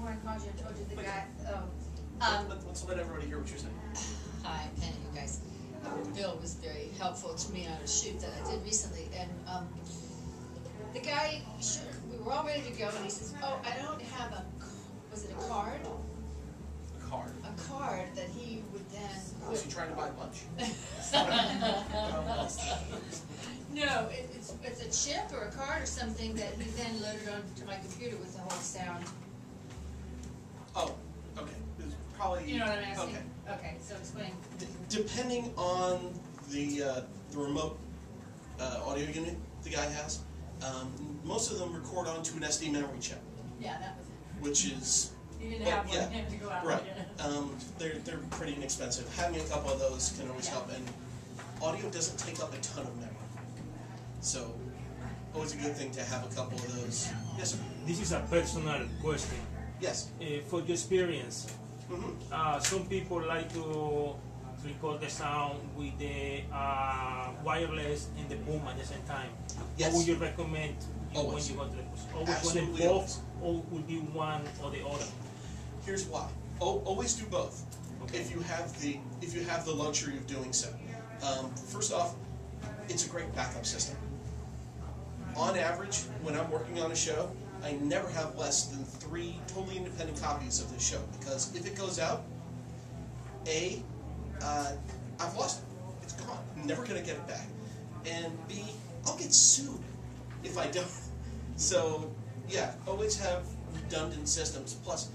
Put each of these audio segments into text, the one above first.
before I called you and told you the guy. Let's let everybody hear what you're saying. Hi, Penny, you guys. Bill was very helpful to me on a shoot that I did recently, and the guy, we were all ready to go, and he says, "Oh, I don't have was it a card? A card. A card that he would then." Was he trying to buy lunch? No, it's a chip or a card or something that he then loaded onto my computer with the whole sound. Oh, okay. It's probably. You know what I'm asking? Okay. Okay, so explain. Depending on the remote audio unit the guy has, most of them record onto an SD memory chip. Yeah, that was it. Which is. You didn't have one yeah, to go out. Right. They're pretty inexpensive. Having a couple of those can always help, and audio doesn't take up a ton of memory, so always a good thing to have a couple of those. Yes, sir. This is a personal question. Yes. For your experience, Mm-hmm. some people like to record the sound with the wireless and the boom at the same time. Yes. What would you recommend when you go to the always Absolutely one both, or would be one or the other? Here's why. Always do both. Okay. If you have the luxury of doing so. First off, it's a great backup system. On average, when I'm working on a show, I never have less than 3 totally independent copies of this show, because if it goes out, A, I've lost it. It's gone. I'm never going to get it back. And B, I'll get sued if I don't. So, yeah, always have redundant systems. Plus,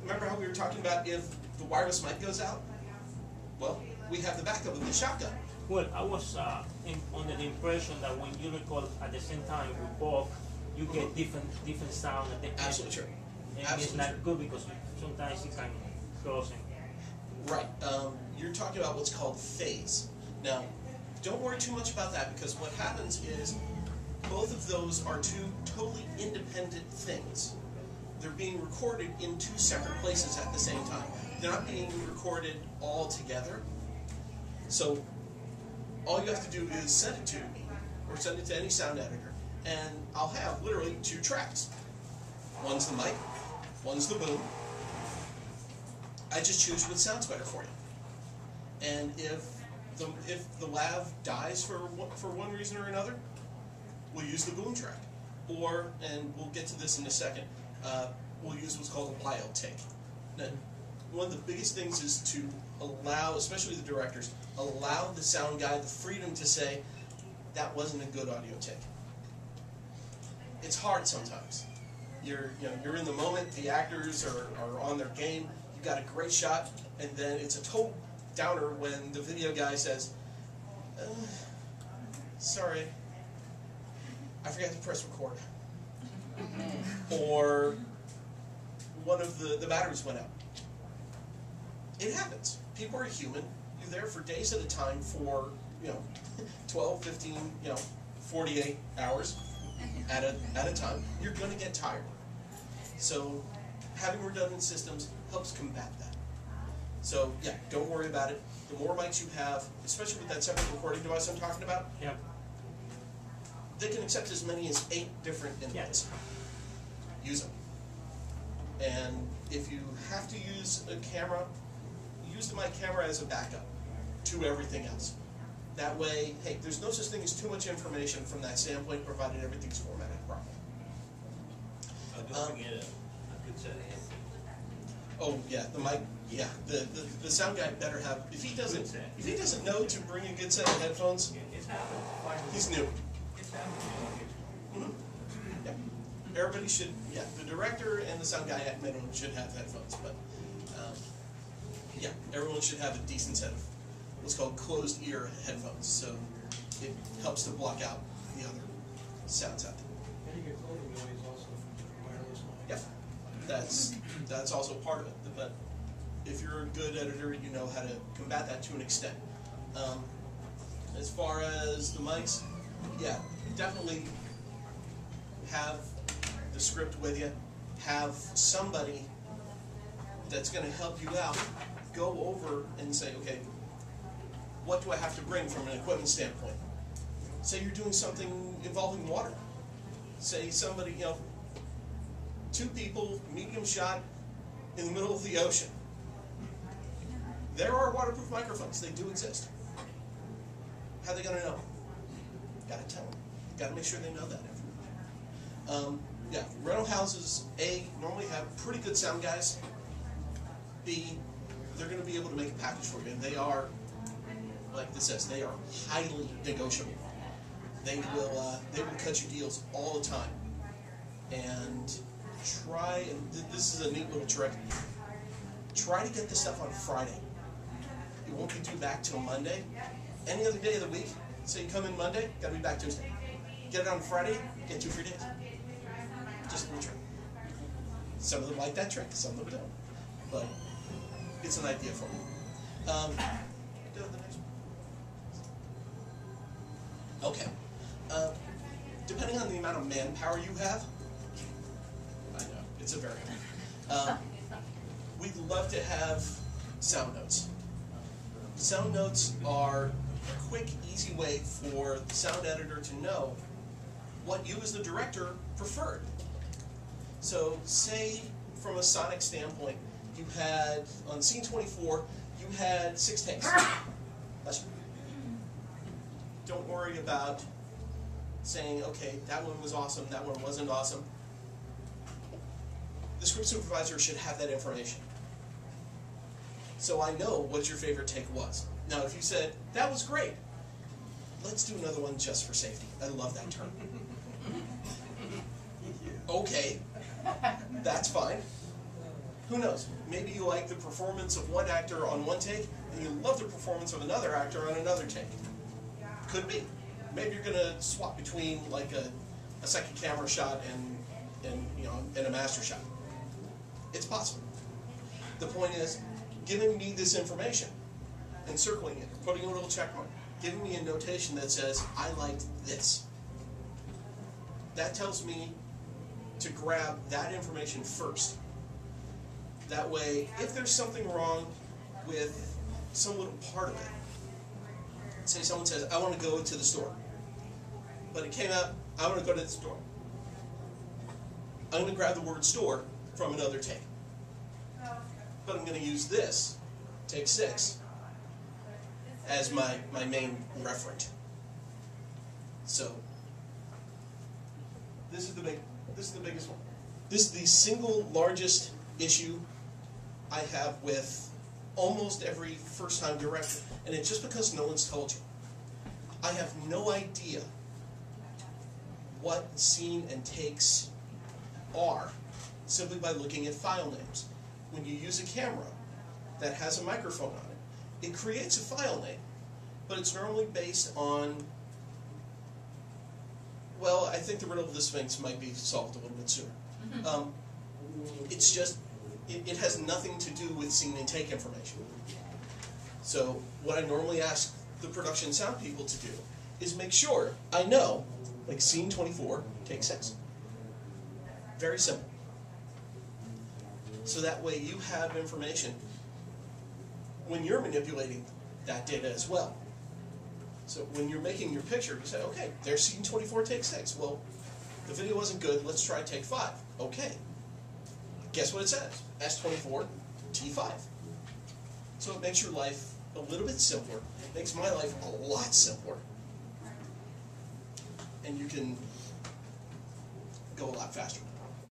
remember how we were talking about if the wireless mic goes out? Well, we have the backup of the shotgun. Well, I was under the impression that when you record at the same time with both, you get different sound. Absolutely true. And Absolutely it's not true. good because sometimes it can cross. Right. You're talking about what's called phase. Now, don't worry too much about that, because what happens is both of those are 2 totally independent things. They're being recorded in 2 separate places at the same time. They're not being recorded all together. So all you have to do is send it to me, or send it to any sound editor, and I'll have literally 2 tracks. One's the mic, one's the boom. I just choose what sounds better for you. And if the lav dies for one reason or another, we'll use the boom track. Or, and we'll get to this in a second, we'll use what's called a wild take. Now, one of the biggest things is to allow, especially the directors, allow the sound guy the freedom to say, that wasn't a good audio take. It's hard sometimes. You're in the moment, the actors are on their game, you got a great shot, and then it's a total downer when the video guy says, sorry, I forgot to press record. Or one of the batteries went out. It happens. People are human. You're there for days at a time for, 12, 15, 48 hours at a time. You're going to get tired. So having redundant systems helps combat that. So yeah, don't worry about it. The more mics you have, especially with that separate recording device I'm talking about, Yeah. they can accept as many as 8 different inputs. Yeah. Use them. And if you have to use a camera, use the mic camera as a backup to everything else. That way, hey, there's no such thing as too much information from that standpoint, provided everything's formatted properly. Don't forget a good set of headphones. Oh yeah, the mic. Yeah, the sound guy better have. If he doesn't know to bring a good set of headphones, It's happened. he's new. It's happened. Yeah. Everybody should. Yeah, the director and the sound guy at minimum should have headphones, but yeah, everyone should have a decent set of what's called closed ear headphones, so it helps to block out the other sounds out there. And you get clothing noise also from wireless mic. Yeah, that's also part of it. But if you're a good editor, you know how to combat that to an extent. As far as the mics, yeah, definitely have the script with you. Have somebody that's going to help you out go over and say, okay, what do I have to bring from an equipment standpoint? Say you're doing something involving water. Say somebody, 2 people, medium shot, in the middle of the ocean. There are waterproof microphones. They do exist. How are they going to know? Got to tell them. Got to make sure they know that information. Yeah, rental houses, A, normally have pretty good sound guys. B, they're going to be able to make a package for you. And they are, like this says, they are highly negotiable. They will cut you deals all the time. And try, and this is a neat little trick, try to get this stuff on Friday. It won't be due back till Monday. Any other day of the week, say you come in Monday, gotta be back Tuesday. Get it on Friday, get 2 free days. Just a little trick. Some of them like that trick, some of them don't. But it's an idea for me. Go to the next one. Okay. Depending on the amount of manpower you have, I know, it's a variable. We'd love to have sound notes. Sound notes are a quick, easy way for the sound editor to know what you as the director preferred. So say from a sonic standpoint, you had, on scene 24, you had 6 takes. Don't worry about saying, okay, that one was awesome, that one wasn't awesome. The script supervisor should have that information. So I know what your favorite take was. Now if you said, that was great, let's do another one just for safety. I love that term. Okay, that's fine. Who knows? Maybe you like the performance of one actor on one take, and you love the performance of another actor on another take. Could be. Maybe you're going to swap between like a second camera shot and a master shot. It's possible. The point is, giving me this information and circling it, putting a little check mark, giving me a notation that says, I liked this. That tells me to grab that information first. That way, if there's something wrong with some little part of it, say someone says, I want to go to the store, but it came out, I want to go to the store. I'm going to grab the word store from another take. But I'm going to use this, take 6, as my main referent. So, this is the biggest one. This is the single largest issue I have with almost every first-time director, and it's just because no one's told you. I have no idea what scene and takes are simply by looking at file names. When you use a camera that has a microphone on it, it creates a file name, but it's normally based on, well, I think the riddle of the Sphinx might be solved a little bit sooner. It's just, it has nothing to do with scene and take information. So what I normally ask the production sound people to do is make sure I know, like scene 24, take 6. Very simple. So that way you have information when you're manipulating that data as well. So when you're making your picture, you say, okay, there's scene 24, take 6. Well, the video wasn't good, let's try take 5. Okay. Guess what it says? S24, T5. So it makes your life a little bit simpler. It makes my life a lot simpler. And you can go a lot faster.